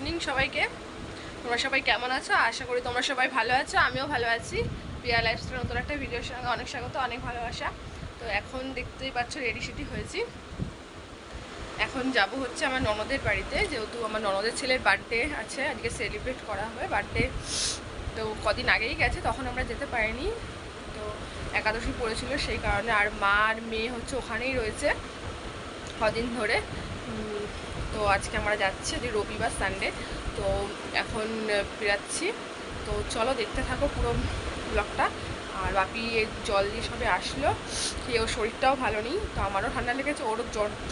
Evening সবাইকে। তোমরা সবাই কেমন আছো? আশা করি তোমরা সবাই ভালো আছো, আমিও ভালো আছি। প্রিয়া লাইফস্টাইল নতুন একটা ভিডিওর সঙ্গে অনেক স্বাগত, অনেক ভালোবাসা। তো এখন দেখতেই পাচ্ছ রেডি সেডি হয়েছি। এখন যাব হচ্ছে আমার ননদের বাড়িতে, যেহেতু আমার ননদের ছেলের বার্থডে আছে, আজকে সেলিব্রেট করা হবে বার্থডে। তো কদিন আগেই গেছে, তখন আমরা যেতে পারিনি, তো একাদশী পড়েছিল সেই কারণে। আর মা আর মেয়ে হচ্ছে ওখানেই রয়েছে কদিন ধরে। তো আজকে আমরা যাচ্ছি, যে রবিবার সানডে, তো এখন বেরাচ্ছি। তো চলো দেখতে থাকো পুরো ব্লগটা। আর বাপি জল দিয়ে সবে আসলো, ওর শরীরটাও ভালো নেই, তো আমারও ঠান্ডা লেগেছে, ওরও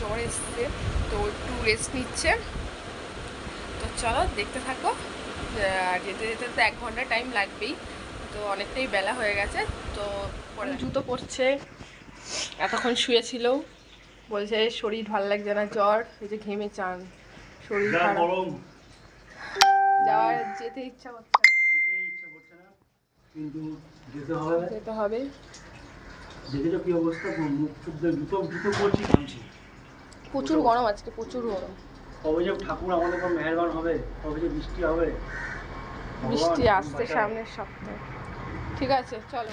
জ্বর এসছে, তো একটু রেস্ট নিচ্ছে। তো চলো দেখতে থাকো। যেতে যেতে তো 1 ঘন্টা টাইম লাগবেই, তো অনেকটাই বেলা হয়ে গেছে। তো জুতো পরছে, এতক্ষণ শুয়েছিল, বলছে শরীর ভালো লাগছে না, জ্বর, এই যে ঘেমে চান, শরীর খারাপ, যাওয়ার যেতে ইচ্ছা করছে না, কিন্তু যেতে হবে। দেখেছো কি অবস্থা, মুখ চুপ দিয়ে জুতো পরছি, ঘামছি। প্রচুর গরম আজকে, প্রচুর গরম। কবে যে ঠাকুর আমাদের উপর মেহেরবান হবে, কবে যে বৃষ্টি হবে, বৃষ্টি আসতে সামনের সপ্তাহে। ঠিক আছে চলো।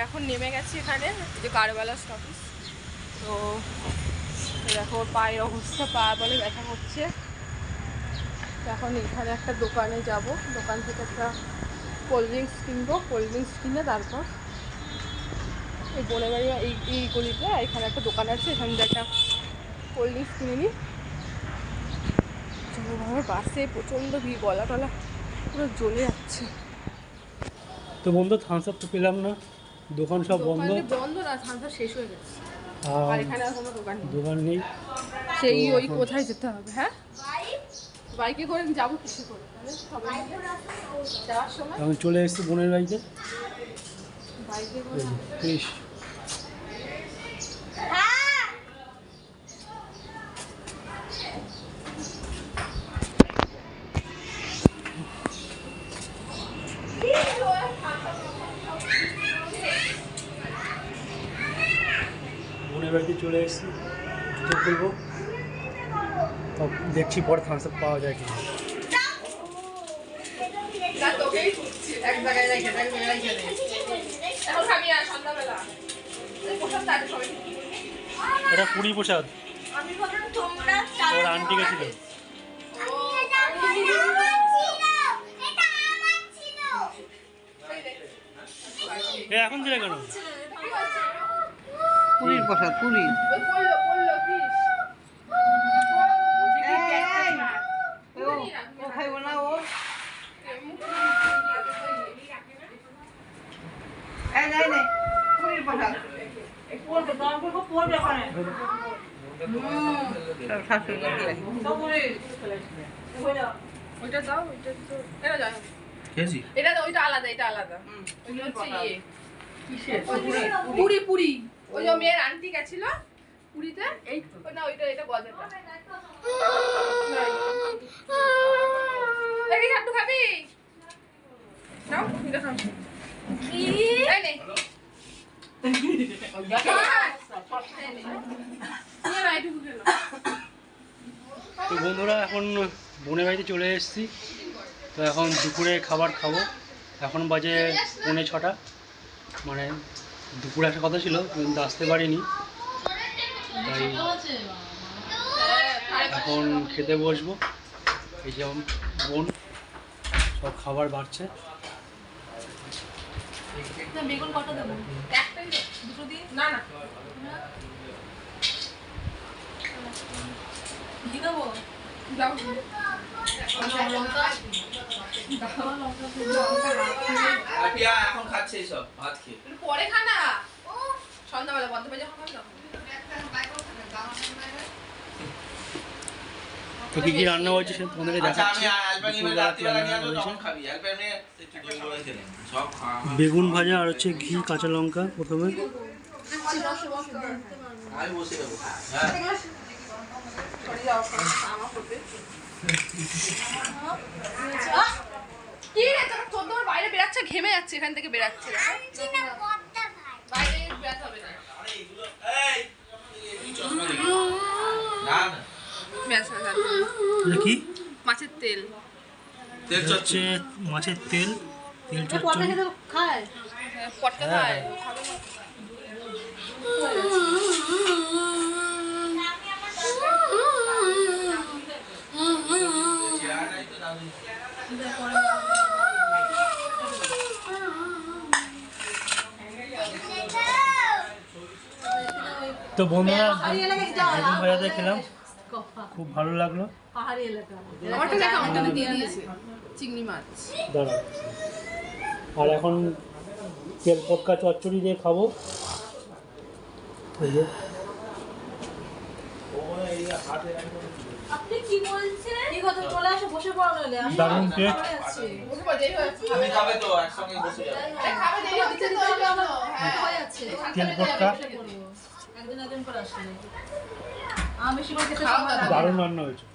এখন নেমে গেছি এখানে, যে কারবালা স্টপিস। তো দেখো পায়ের অবস্থা, পা বলে ব্যথা করছে। এখন এখানে একটা দোকানে যাব, দোকান থেকে একটা কোল্ড ড্রিঙ্কস কিনবো, কোল্ড ড্রিঙ্কস কিনে তারপর এই বোনের বাড়ি এই গলিতে এখানে একটা দোকান আছে, এখান থেকে একটা কোল্ড ড্রিঙ্কস কিনে নিই। আমার বাসে প্রচণ্ড ভিড়, গলা টলা পুরো জ্বলে যাচ্ছে। তো বন্ধু থামস আপ তো পেলাম না, দোকান সব বন্ধ। বন্ধ না, থামস আপ শেষ হয়ে গেছে, আর এখানে আর কোনো দোকান নেই। সেই ওই কোথায় যেতে হবে? হ্যাঁ, বাইকে করে যাবো, কিসে করে যাওয়ার সময় আমি চলে এসেছি বোনের বাড়িতে, বাইকে করে। বোনের বাড়িতে চলে এসেছি, জুতো খুলবো, তো দেখছি পরে থামস আপ পাওয়া যায় কিনা। এটা পুরী প্রসাদ, ওর আন্টি গেছিল। এখন ছিল কেন? পুরীর প্রসাদ, পুরী। ওইটা আলাদা, এটা আলাদা। পুরি পুরি, ওই যে মেয়ের আন্টি গেছিল পুরীতে, এই না ওইটা, এটা গজাটা। দেখি একটু খাবি, নাও এটা খাও। এই নে তো বন্ধুরা এখন বোনের বাড়িতে চলে এসেছি, তো এখন দুপুরে খাবার খাবো। এখন বাজে 6:45, মানে দুপুরে একটা কথা ছিল কিন্তু আসতে পারিনি, তাই এখন খেতে বসবো। এই যে বোন সব খাবার বাড়ছে। বেগুন কত দেবো? একটাই দুটো দিন না না কি দেবো? দাও এখন খাচ্ছে সব ভাত খেয়ে, পরে খানা সন্ধ্যাবেলা বন্ধ হয়ে যখন খাবি তখন। তো কি কি রান্না হয়েছে সে তোমাদেরকে দেখাচ্ছি। বেগুন ভাজা আর হচ্ছে ঘি কাঁচা লঙ্কা প্রথমে, আমি বসে যাবো হ্যাঁ সরে যাও আমার করবে কি রে তোর তোমার বাইরে বেরাচ্ছে ঘেমে যাচ্ছে এখান থেকে বেরাচ্ছে বাইরে বেরাতে হবে না না না ব্যাস এটা কি মাছের তেল তেল হচ্ছে মাছের তেল তেল চচ্চড়ি পটকা খায় তো বন্ধুরা বেগুন ভাজাতে খেলাম খুব ভালো লাগলো আমারটা দেখো আমারটা দিয়ে দিয়েছে চিংড়ি মাছ দাঁড়া আর এখন তেল পটকা চচ্চড়ি দিয়ে খাবো এই যে আপনি কি বলছেন? কি কথা চলে আসো বসে পড়ো নইলে আমি দারুণ টেস্ট বসে পড়ে দেরি হয়েছে আমি খাবে তো একসঙ্গে বসে যাবো আরে খাবে দেরি হচ্ছে তো ওই জন্য হ্যাঁ হয়ে যাচ্ছে তেল পটকা একদিন একদিন করে আসলে আমি বেশি করে খেতে খাও সময় লাগে না। দারুণ রান্না হয়েছে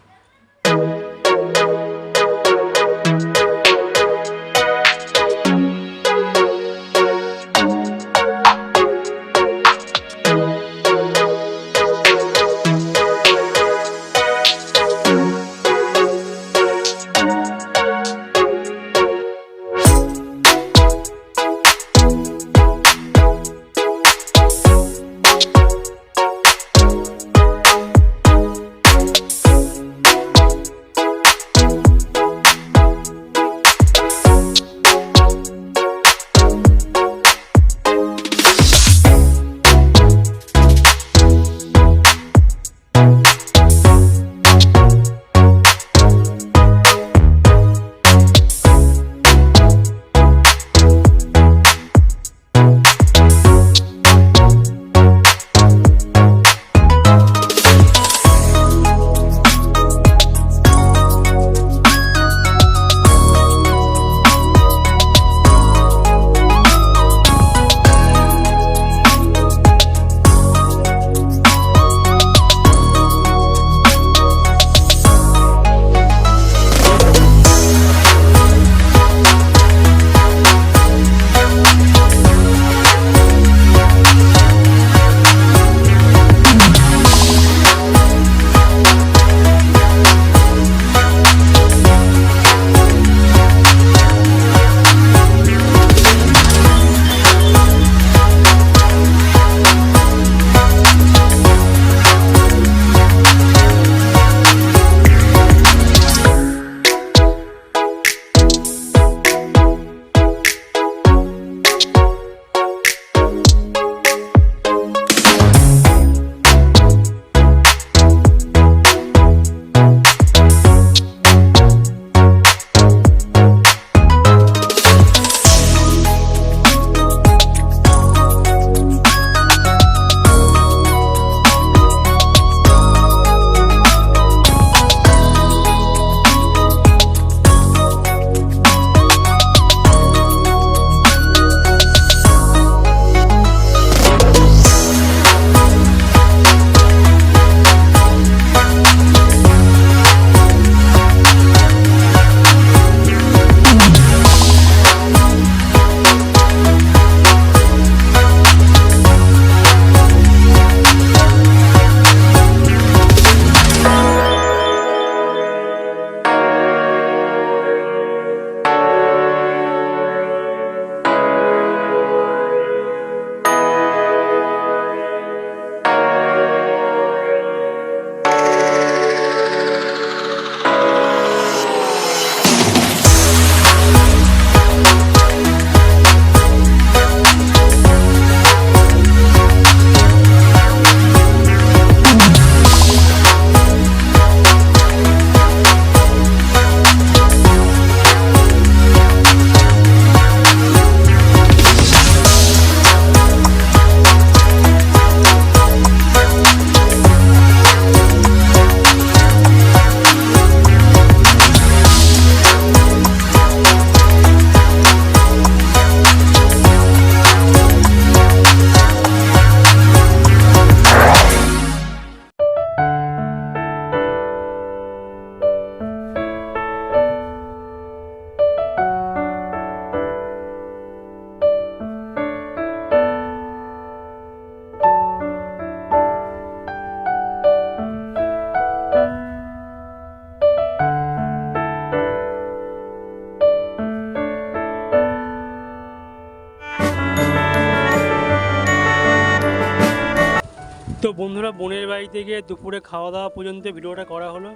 বোনের বাড়িতে গিয়ে দুপুরে খাওয়া দাওয়া পর্যন্ত ভিডিওটা করা হলো।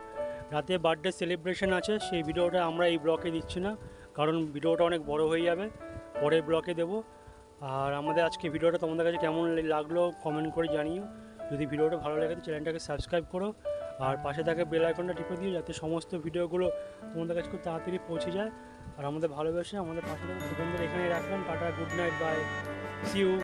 রাতে বার্থডে সেলিব্রেশন আছে, সেই ভিডিওটা আমরা এই ব্লকে দিচ্ছি না, কারণ ভিডিওটা অনেক বড় হয়ে যাবে, পরের ব্লকে দেবো। আর আমাদের আজকে ভিডিওটা তোমাদের কাছে কেমন লাগলো কমেন্ট করে জানিও। যদি ভিডিওটা ভালো লাগে তো চ্যানেলটাকে সাবস্ক্রাইব করো, আর পাশে থাকা বেল আইকনটা টিপে দিও, যাতে সমস্ত ভিডিওগুলো তোমাদের কাছে খুব তাড়াতাড়ি পৌঁছে যায়। আর আমাদের ভালোবেসে আমাদের পাশে থাকা বন্ধুদের এখানে রাখলাম। Tata, good night, bye, see you.